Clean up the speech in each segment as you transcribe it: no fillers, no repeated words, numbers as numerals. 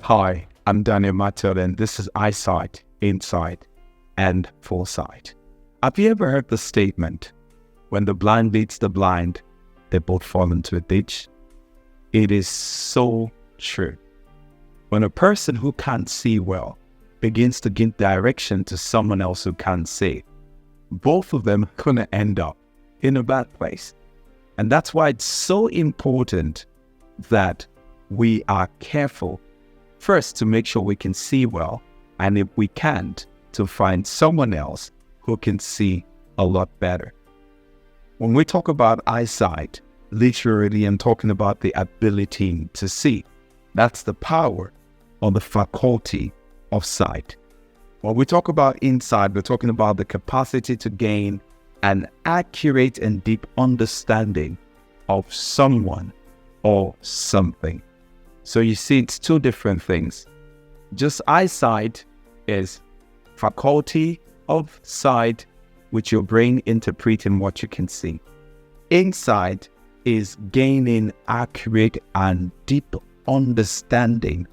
Hi, I'm Daniel Mateola, and this is Eyesight, Insight, and Foresight. Have you ever heard the statement, when the blind leads the blind, they both fall into a ditch? It is so true. When a person who can't see well begins to give direction to someone else who can't see, both of them are going to end up in a bad place. And that's why it's so important that we are careful, first, to make sure we can see well, and if we can't, to find someone else who can see a lot better. When we talk about eyesight, literally I'm talking about the ability to see. That's the power or the faculty of sight. When we talk about insight, we're talking about the capacity to gain an accurate and deep understanding of someone or something. So you see, it's two different things. Just eyesight is faculty of sight, with your brain interpreting what you can see. Insight is gaining accurate and deep understanding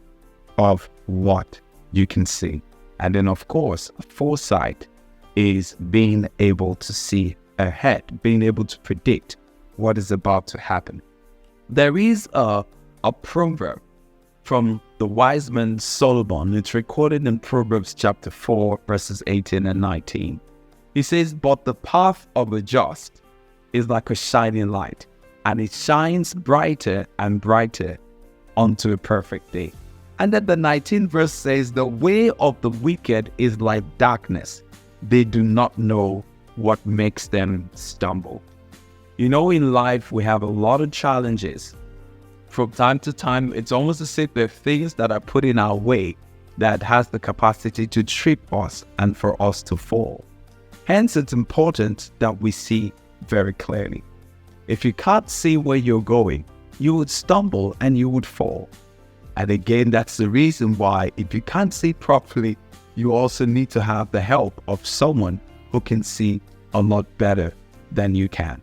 of what you can see. And then, of course, foresight is being able to see ahead, being able to predict what is about to happen. There is a proverb from the wise man Solomon. It's recorded in Proverbs chapter 4, verses 18 and 19. He says, "But the path of a just is like a shining light, and it shines brighter and brighter unto a perfect day." And then the 19th verse says, "The way of the wicked is like darkness. They do not know what makes them stumble." You know, in life, we have a lot of challenges. From time to time, it's almost as if there are things that are put in our way that has the capacity to trip us and for us to fall. Hence, it's important that we see very clearly. If you can't see where you're going, you would stumble and you would fall. And again, that's the reason why, if you can't see properly, you also need to have the help of someone who can see a lot better than you can.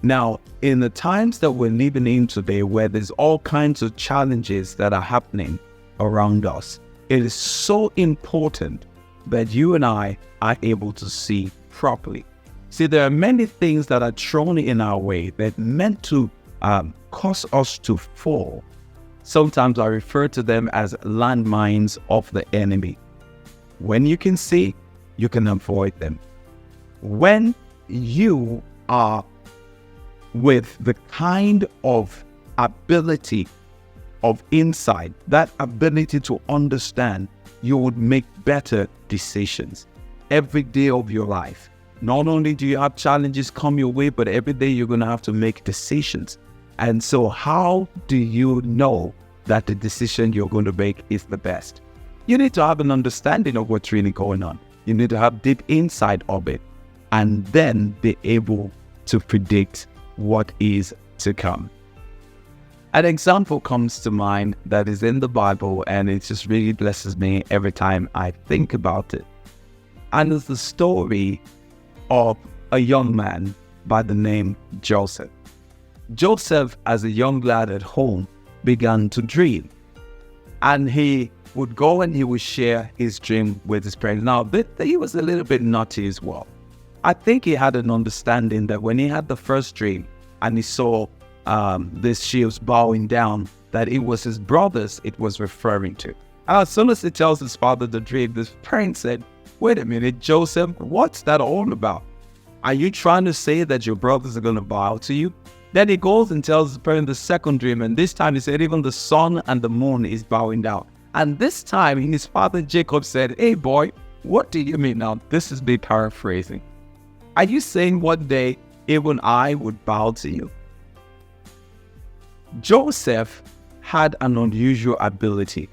Now, in the times that we're living in today, where there's all kinds of challenges that are happening around us, it is so important that you and I are able to see properly. See, there are many things that are thrown in our way that are meant to cause us to fall. Sometimes I refer to them as landmines of the enemy. When you can see, you can avoid them. When you are with the kind of ability of insight, that ability to understand, you would make better decisions every day of your life. Not only do you have challenges come your way, but every day you're going to have to make decisions. And so how do you know that the decision you're going to make is the best? You need to have an understanding of what's really going on. You need to have deep insight of it, and then be able to predict what is to come. An example comes to mind that is in the Bible, and it just really blesses me every time I think about it. And it's the story of a young man by the name Joseph. Joseph, as a young lad at home, began to dream. And he would go and he would share his dream with his parents. Now, he was a little bit naughty as well. I think he had an understanding that when he had the first dream and he saw these shields bowing down, that it was his brothers it was referring to. And as soon as he tells his father the dream, the parent said, "Wait a minute, Joseph, what's that all about? Are you trying to say that your brothers are going to bow to you?" Then he goes and tells his parent the second dream, and this time he said even the sun and the moon is bowing down. And this time his father Jacob said, "Hey boy, what do you mean?" Now this is me paraphrasing. "Are you saying one day even I would bow to you?" Joseph had an unusual ability.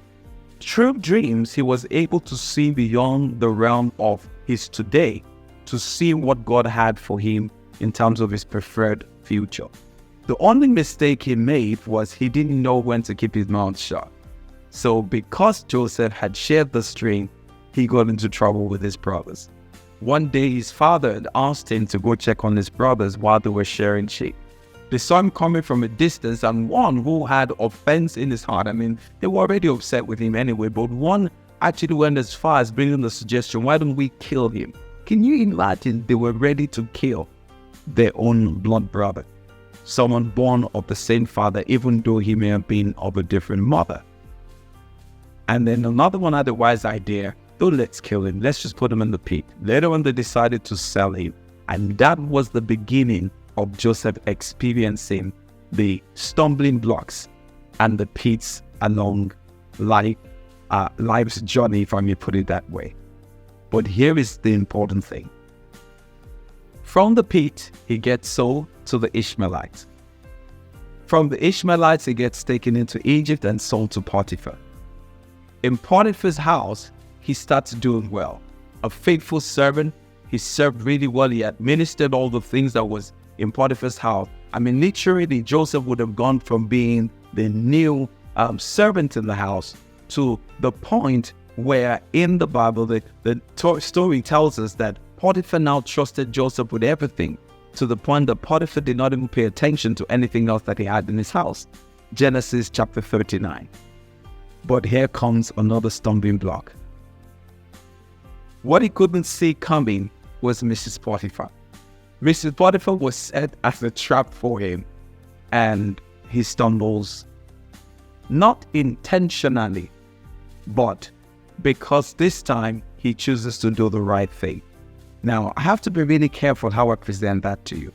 Through dreams, he was able to see beyond the realm of his today, to see what God had for him in terms of his preferred future. The only mistake he made was he didn't know when to keep his mouth shut. So because Joseph had shared this dream, he got into trouble with his brothers. One day his father had asked him to go check on his brothers while they were sharing sheep. They saw him coming from a distance, and one who had offense in his heart. I mean, they were already upset with him anyway, but one actually went as far as bringing the suggestion, why don't we kill him? Can you imagine? They were ready to kill their own blood brother, someone born of the same father, even though he may have been of a different mother. And then another one had a wise idea. Don't let's kill him. Let's just put him in the pit. Later on, they decided to sell him. And that was the beginning of Joseph experiencing the stumbling blocks and the pits along life's journey, if I may put it that way. But here is the important thing. From the pit, he gets sold to the Ishmaelites. From the Ishmaelites, he gets taken into Egypt and sold to Potiphar. In Potiphar's house, he starts doing well. A faithful servant, he served really well. He administered all the things that was in Potiphar's house. I mean, literally, Joseph would have gone from being the new servant in the house to the point where in the Bible, the story tells us that Potiphar now trusted Joseph with everything, to the point that Potiphar did not even pay attention to anything else that he had in his house. Genesis chapter 39. But here comes another stumbling block. What he couldn't see coming was Mrs. Potiphar. Mrs. Potiphar was set as a trap for him, and he stumbles, not intentionally, but because this time he chooses to do the right thing. Now, I have to be really careful how I present that to you,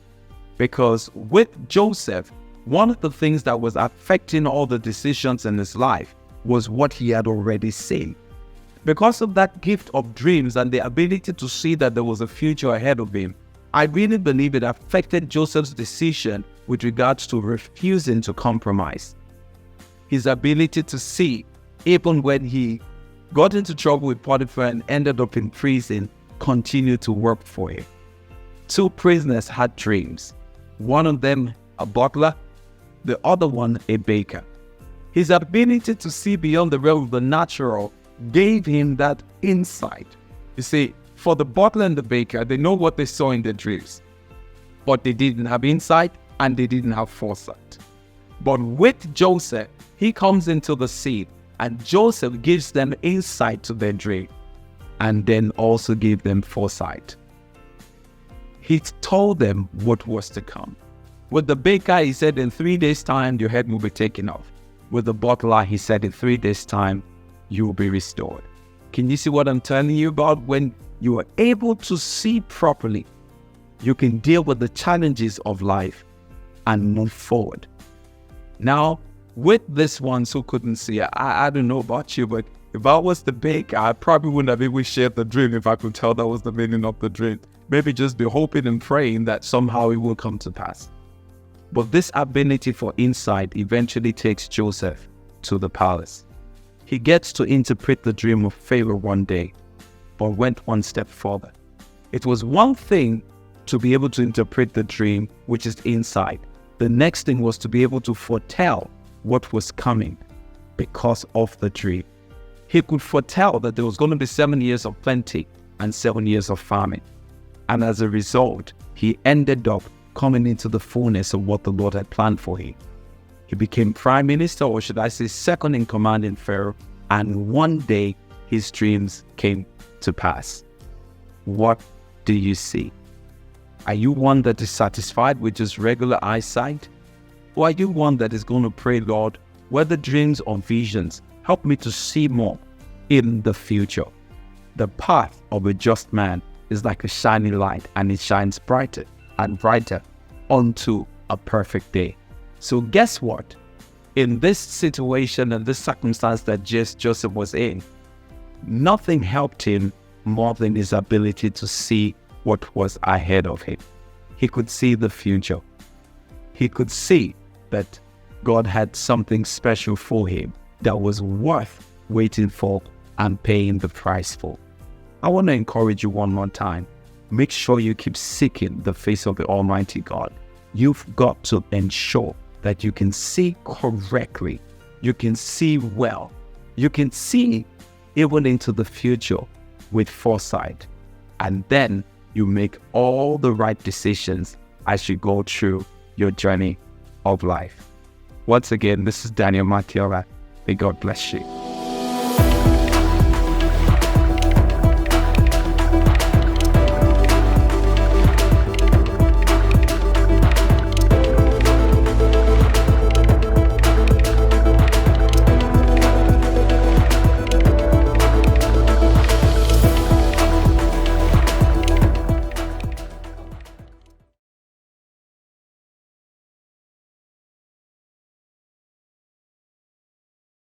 because with Joseph, one of the things that was affecting all the decisions in his life was what he had already seen. Because of that gift of dreams and the ability to see that there was a future ahead of him, I really believe it affected Joseph's decision with regards to refusing to compromise. His ability to see, even when he got into trouble with Potiphar and ended up in prison, continued to work for him. Two prisoners had dreams. One of them a butler, the other one a baker. His ability to see beyond the realm of the natural gave him that insight. You see, for the butler and the baker, they know what they saw in their dreams, but they didn't have insight and they didn't have foresight. But with Joseph, he comes into the scene, and Joseph gives them insight to their dream and then also gave them foresight. He told them what was to come. With the baker, he said, in 3 days' time, your head will be taken off. With the butler, he said, in 3 days' time, you will be restored. Can you see what I'm telling you about? When you are able to see properly, you can deal with the challenges of life and move forward. Now, with this ones who couldn't see, I don't know about you, but if I was the baker, I probably wouldn't have even shared the dream if I could tell that was the meaning of the dream. Maybe just be hoping and praying that somehow it will come to pass. But this ability for insight eventually takes Joseph to the palace. He gets to interpret the dream of Pharaoh one day, but went one step further. It was one thing to be able to interpret the dream, which is insight. The next thing was to be able to foretell what was coming because of the dream. He could foretell that there was going to be 7 years of plenty and 7 years of famine. And as a result, he ended up coming into the fullness of what the Lord had planned for him. He became prime minister, or should I say second in command in Pharaoh, and one day his dreams came to pass. What do you see? Are you one that is satisfied with just regular eyesight? Or are you one that is going to pray, Lord, whether dreams or visions, help me to see more in the future? The path of a just man is like a shining light, and it shines brighter and brighter unto a perfect day. So guess what? In this situation and this circumstance that Joseph was in, nothing helped him more than his ability to see what was ahead of him. He could see the future. He could see that God had something special for him that was worth waiting for and paying the price for. I want to encourage you one more time. Make sure you keep seeking the face of the Almighty God. You've got to ensure that you can see correctly. You can see well. You can see even into the future with foresight. And then you make all the right decisions as you go through your journey of life. Once again, this is Daniel Mateola. May God bless you.